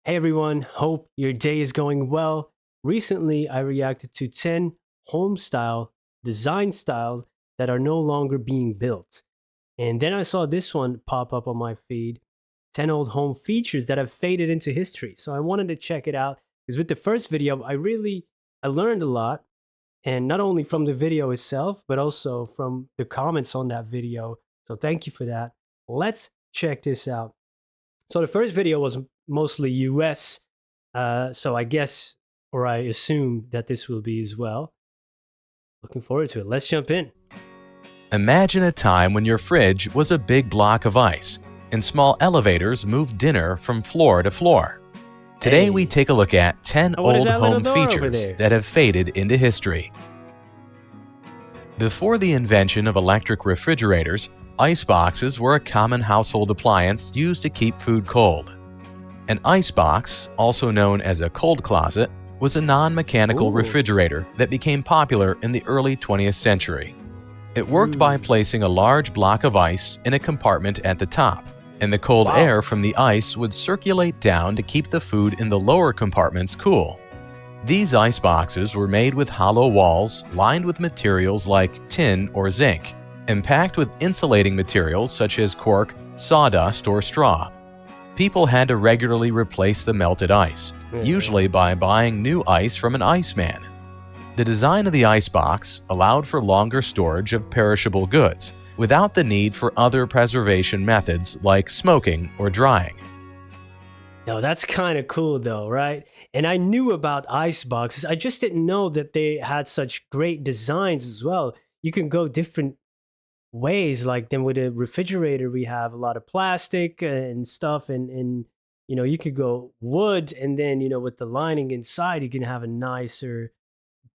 Hey everyone, hope your day is going well. Recently, I reacted to 10 home style design styles that are no longer being built. And then I saw this one pop up on my feed 10 old home features that have faded into history. So I wanted to check it out because with the first video, I learned a lot, and not only from the video itself, but also from the comments on that video. So thank you for that. Let's check this out. So the first video was mostly US. So I guess, or I assume that this will be as well. Looking forward to it. Let's jump in. Imagine a time when your fridge was a big block of ice and small elevators moved dinner from floor to floor. Today we Hey, take a look at 10 now what is old that little home door over features there? that have faded into history. Before the invention of electric refrigerators, ice boxes were a common household appliance used to keep food cold. An ice box, also known as a cold closet, was a non-mechanical Ooh. refrigerator that became popular in the early 20th century. It worked by Mm. placing a large block of ice in a compartment at the top, and the cold Wow. air from the ice would circulate down to keep the food in the lower compartments cool. These ice boxes were made with hollow walls lined with materials like tin or zinc, and packed with insulating materials such as cork, sawdust, or straw. People had to regularly replace the melted ice, Yeah. usually by buying new ice from an iceman. The design of the icebox allowed for longer storage of perishable goods without the need for other preservation methods like smoking or drying. No, that's kind of cool though, right? And I knew about ice boxes. I just didn't know that they had such great designs as well. You can go different ways. Like then with a refrigerator we have a lot of plastic and stuff, and you could go wood, and then with the lining inside you can have a nicer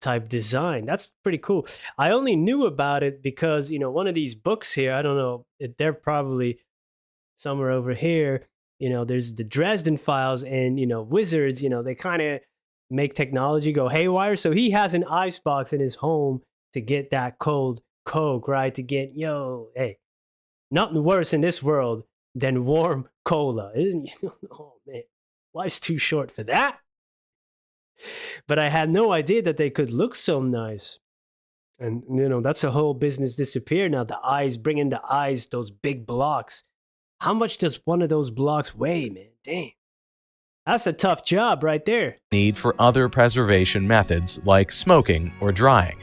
type design. That's pretty cool. I only knew about it because one of these books here, I don't know, they're probably somewhere over here. There's the Dresden Files, and wizards, they kind of make technology go haywire. So he has an ice box in his home to get that cold Coke, right? To get, hey, nothing worse in this world than warm cola, isn't it? Oh man, life's too short for that. But I had no idea that they could look so nice. And that's a whole business disappear now. The eyes, bringing the eyes, those big blocks. How much does one of those blocks weigh, man? Damn. That's a tough job right there. Need for other preservation methods like smoking or drying.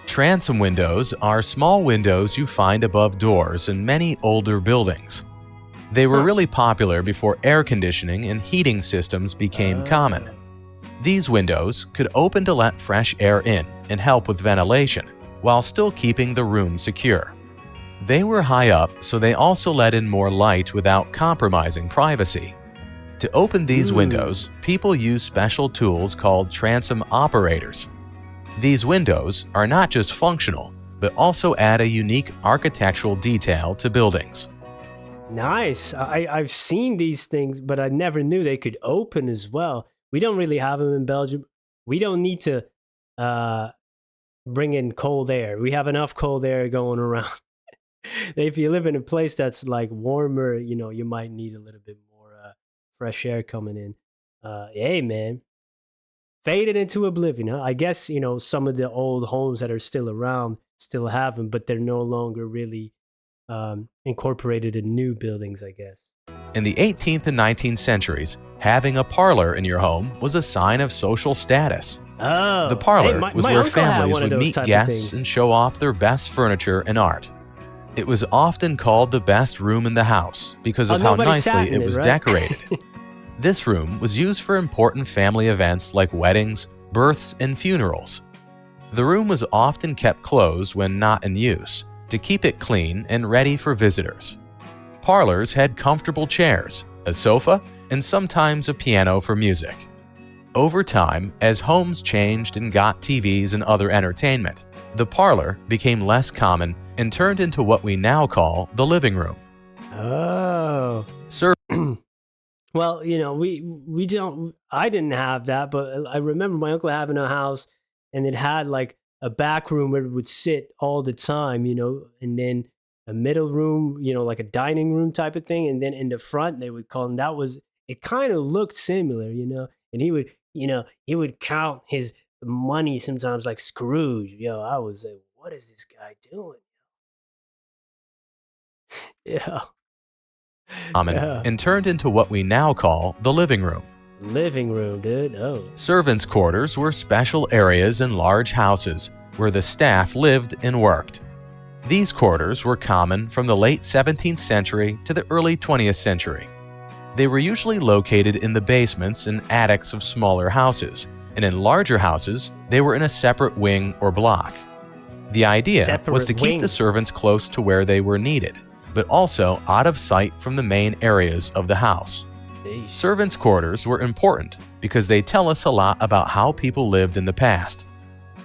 Transom windows are small windows you find above doors in many older buildings. They were Huh. really popular before air conditioning and heating systems became common. Oh. These windows could open to let fresh air in and help with ventilation, while still keeping the room secure. They were high up, so they also let in more light without compromising privacy. To open these Hmm. windows, people use special tools called transom operators. These windows are not just functional, but also add a unique architectural detail to buildings. Nice. I've seen these things, but I never knew they could open as well. We don't really have them in Belgium. We don't need to uh, bring in cold air. We have enough cold air going around. If you live in a place that's like warmer, you might need a little bit more fresh air coming in. Hey, man, faded into oblivion. Huh? I guess some of the old homes that are still around still have them, but they're no longer really incorporated in new buildings, I guess. In the 18th and 19th centuries, having a parlor in your home was a sign of social status. The Oh, hey, parlor my, was my where uncle had families one of would those meet type of guests things. and show off their best furniture and art. It was often called the best room in the house because Oh, of how nobody sat nicely in it it, was right? decorated. This room was used for important family events like weddings, births, and funerals. The room was often kept closed when not in use to keep it clean and ready for visitors. Parlors had comfortable chairs, a sofa, and sometimes a piano for music. Over time, as homes changed and got TVs and other entertainment, the parlor became less common and turned into what we now call the living room. Oh. Sir, Well, we don't. I didn't have that, but I remember my uncle having a house, and it had like a back room where it would sit all the time, and then a middle room, like a dining room type of thing, and then in the front they would call them. That was it kind of looked similar, and he would count his money sometimes like Scrooge. Yo, I was like, what is this guy doing? Yeah. Common Yeah. and turned into what we now call the living room. Living room, dude. Oh. Servants' quarters were special areas in large houses where the staff lived and worked. These quarters were common from the late 17th century to the early 20th century. They were usually located in the basements and attics of smaller houses, and in larger houses, they were in a separate wing or block. The idea was to keep the servants close to where they were needed, but also out of sight from the main areas of the house. Servants' quarters were important because they tell us a lot about how people lived in the past.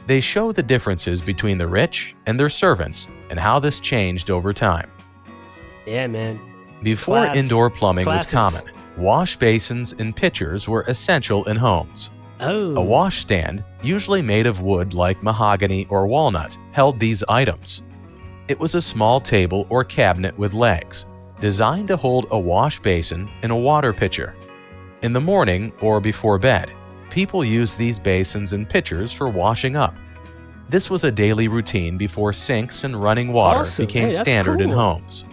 They show the differences between the rich and their servants and how this changed over time. Yeah, man. Before indoor plumbing was common, wash basins and pitchers were essential in homes. Oh. A washstand, usually made of wood like mahogany or walnut, held these items. It was a small table or cabinet with legs, designed to hold a wash basin and a water pitcher. In the morning or before bed, people used these basins and pitchers for washing up. This was a daily routine before sinks and running water became standard in homes.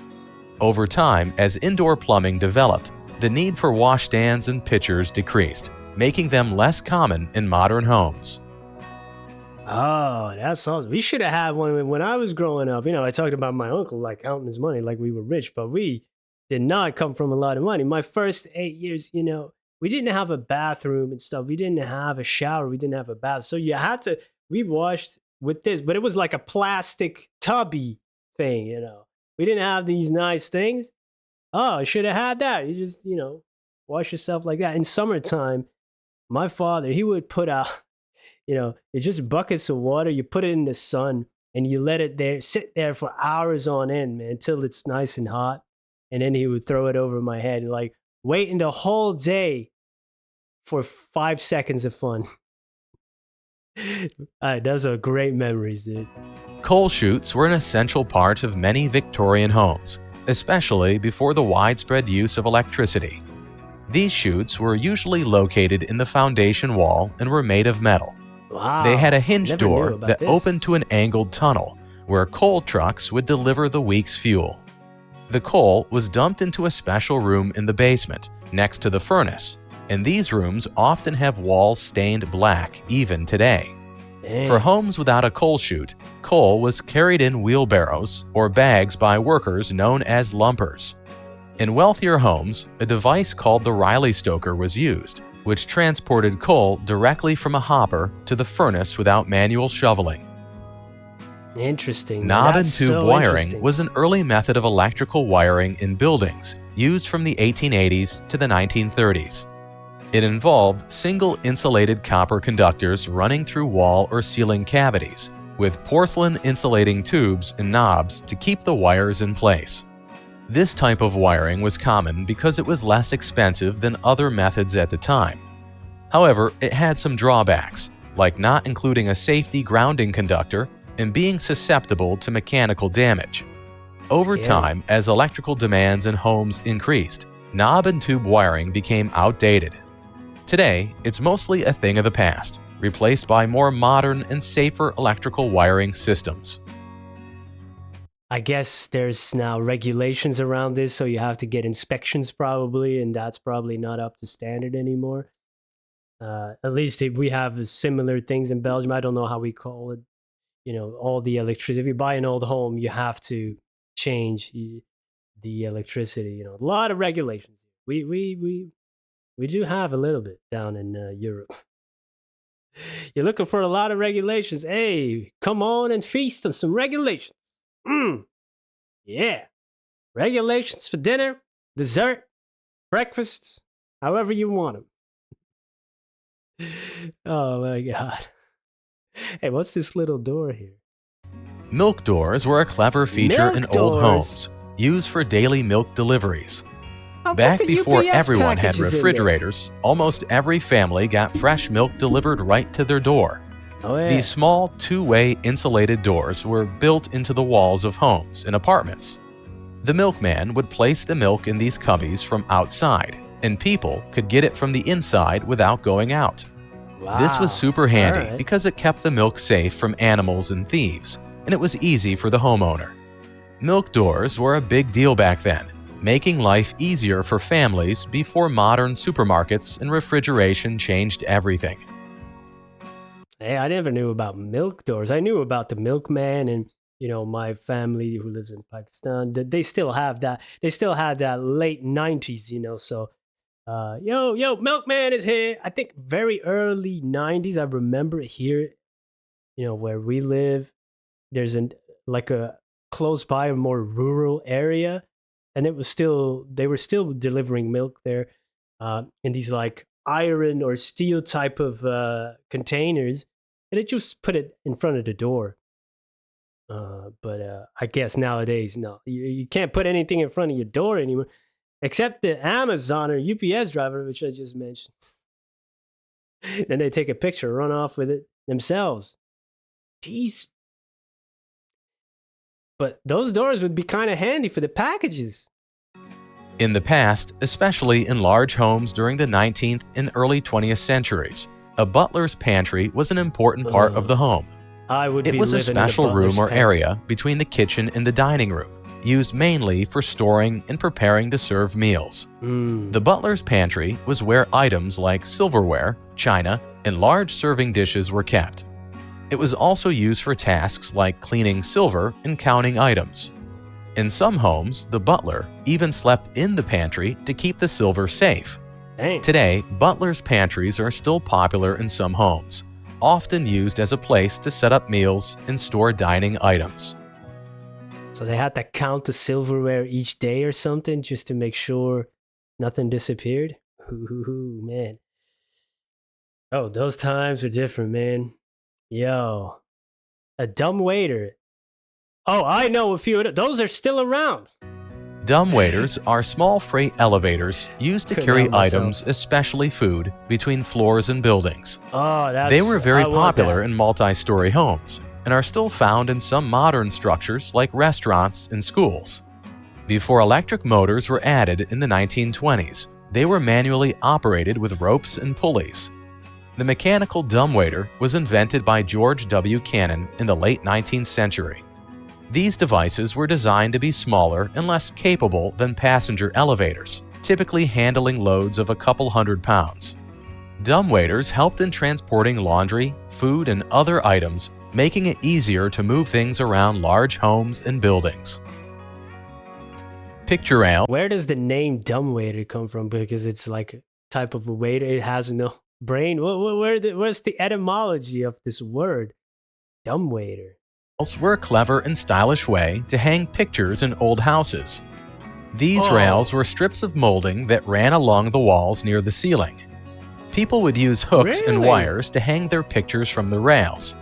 Over time, as indoor plumbing developed, the need for washstands and pitchers decreased, making them less common in modern homes. Oh, that's awesome. We should have had one when I was growing up. I talked about my uncle like counting his money like we were rich, but we did not come from a lot of money. My first 8 years, we didn't have a bathroom and stuff. We didn't have a shower. We didn't have a bath. So we washed with this, but it was like a plastic tubby thing, We didn't have these nice things. Oh, I should have had that. You just, wash yourself like that. In summertime, my father, he would put out, it's just buckets of water. You put it in the sun and you let it sit there for hours on end, man, until it's nice and hot. And then he would throw it over my head and like waiting the whole day for 5 seconds of fun. Those are great memories, dude. Coal chutes were an essential part of many Victorian homes, especially before the widespread use of electricity. These chutes were usually located in the foundation wall and were made of metal. Wow. They had a hinged door that opened to an angled tunnel where coal trucks would deliver the week's fuel. The coal was dumped into a special room in the basement next to the furnace, and these rooms often have walls stained black even today. Dang. For homes without a coal chute, coal was carried in wheelbarrows or bags by workers known as lumpers. In wealthier homes, a device called the Riley stoker was used, which transported coal directly from a hopper to the furnace without manual shoveling. Interesting. Knob and tube wiring was an early method of electrical wiring in buildings, used from the 1880s to the 1930s. It involved single insulated copper conductors running through wall or ceiling cavities, with porcelain insulating tubes and knobs to keep the wires in place. This type of wiring was common because it was less expensive than other methods at the time. However, it had some drawbacks, like not including a safety grounding conductor and being susceptible to mechanical damage. Over time, as electrical demands in homes increased, knob and tube wiring became outdated. Today, it's mostly a thing of the past, replaced by more modern and safer electrical wiring systems. I guess there's now regulations around this, so you have to get inspections probably, and that's probably not up to standard anymore. At least we have similar things in Belgium. I don't know how we call it. All the electricity. If you buy an old home, you have to change the electricity. A lot of regulations. We do have a little bit down in Europe. You're looking for a lot of regulations. Hey, come on and feast on some regulations. Yeah. Regulations for dinner, dessert, breakfasts, however you want them. Oh my God. Hey, what's this little door here? Milk doors were a clever feature in old homes, used for daily milk deliveries. Back before everyone had refrigerators, almost every family got fresh milk delivered right to their door. Oh, yeah. These small, two-way insulated doors were built into the walls of homes and apartments. The milkman would place the milk in these cubbies from outside and people could get it from the inside without going out. This was Wow. super All handy right. because it kept the milk safe from animals and thieves, and it was easy for the homeowner. Milk doors were a big deal back then, making life easier for families before modern supermarkets and refrigeration changed everything. Hey, I never knew about milk doors. I knew about the milkman and my family who lives in Pakistan. They still have that. They still had that late '90s. So yo, milkman is here. I think very early '90s. I remember here. Where we live, there's like a close by a more rural area, and they were still delivering milk there, in these like iron or steel type of containers, and it just put it in front of the door. But I guess nowadays, no, you can't put anything in front of your door anymore, except the Amazon or UPS driver, which I just mentioned. Then they take a picture, run off with it themselves. Jeez. But those doors would be kind of handy for the packages. In the past, especially in large homes during the 19th and early 20th centuries, a butler's pantry was an important part of the home. I would It be was a living in a special room butler's or pantry. area between the kitchen and the dining room, used mainly for storing and preparing to serve meals. Mm. The butler's pantry was where items like silverware, china, and large serving dishes were kept. It was also used for tasks like cleaning silver and counting items. In some homes, the butler even slept in the pantry to keep the silver safe. Dang. Today, butlers' pantries are still popular in some homes, often used as a place to set up meals and store dining items. So they had to count the silverware each day or something just to make sure nothing disappeared. Ooh, man. Oh, those times were different, man. Yo, a dumb waiter. Oh, I know a few of those are still around. Dumbwaiters are small freight elevators used to Couldn't carry help myself. items, especially food, between floors and buildings. Oh, that's They were very I want popular that. in multi-story homes and are still found in some modern structures like restaurants and schools. Before electric motors were added in the 1920s, they were manually operated with ropes and pulleys. The mechanical dumbwaiter was invented by George W. Cannon in the late 19th century. These devices were designed to be smaller and less capable than passenger elevators, typically handling loads of a couple hundred pounds. Dumbwaiters helped in transporting laundry, food, and other items, making it easier to move things around large homes and buildings. Picture rail. Where does the name dumbwaiter come from? Because it's like a type of a waiter. It has no brain. Where's the etymology of this word? Dumbwaiter. Were a clever and stylish way to hang pictures in old houses. These Oh. rails were strips of molding that ran along the walls near the ceiling. People would use hooks and Really? wires to hang their pictures from the rails.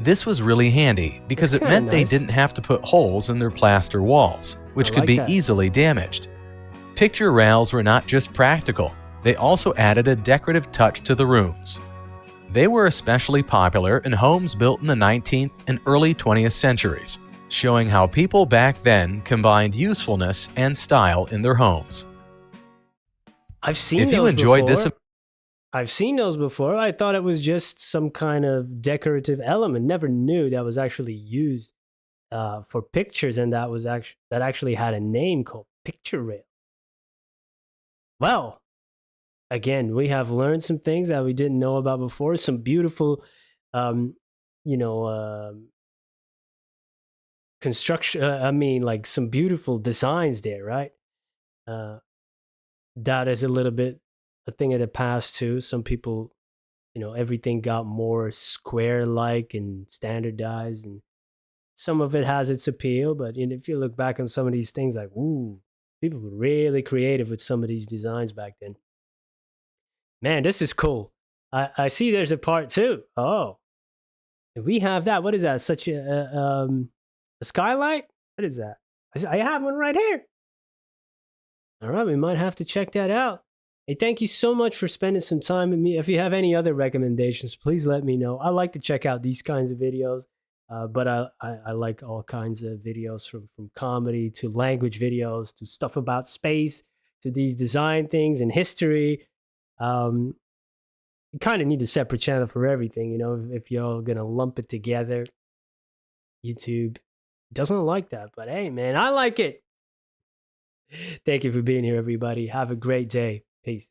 This was really handy because That's it kinda meant they nice. didn't have to put holes in their plaster walls, which I could like be that. easily damaged. Picture rails were not just practical, they also added a decorative touch to the rooms. They were especially popular in homes built in the 19th and early 20th centuries, showing how people back then combined usefulness and style in their homes. I've seen If you those enjoyed before. this- I've seen those before. I thought it was just some kind of decorative element. Never knew that was actually used for pictures, and that actually had a name called picture rail. Well, again, we have learned some things that we didn't know about before. Some beautiful, um, you know, construction. I mean, like some beautiful designs there, right? Uh, that is a little bit a thing of the past too. Some people, everything got more square-like and standardized, and some of it has its appeal. But if you look back on some of these things, like, ooh, people were really creative with some of these designs back then. Man, this is cool. I see there's a part two. Oh, and we have that. What is that? Such a skylight? What is that? I have one right here. All right, we might have to check that out. Hey, thank you so much for spending some time with me. If you have any other recommendations, please let me know. I like to check out these kinds of videos, but I like all kinds of videos from comedy to language videos to stuff about space to these design things and history. Um, you kind of need a separate channel for everything, you know, if you're gonna lump it together. YouTube doesn't like that, but hey, man, I like it. Thank you for being here, everybody. Have a great day. Peace.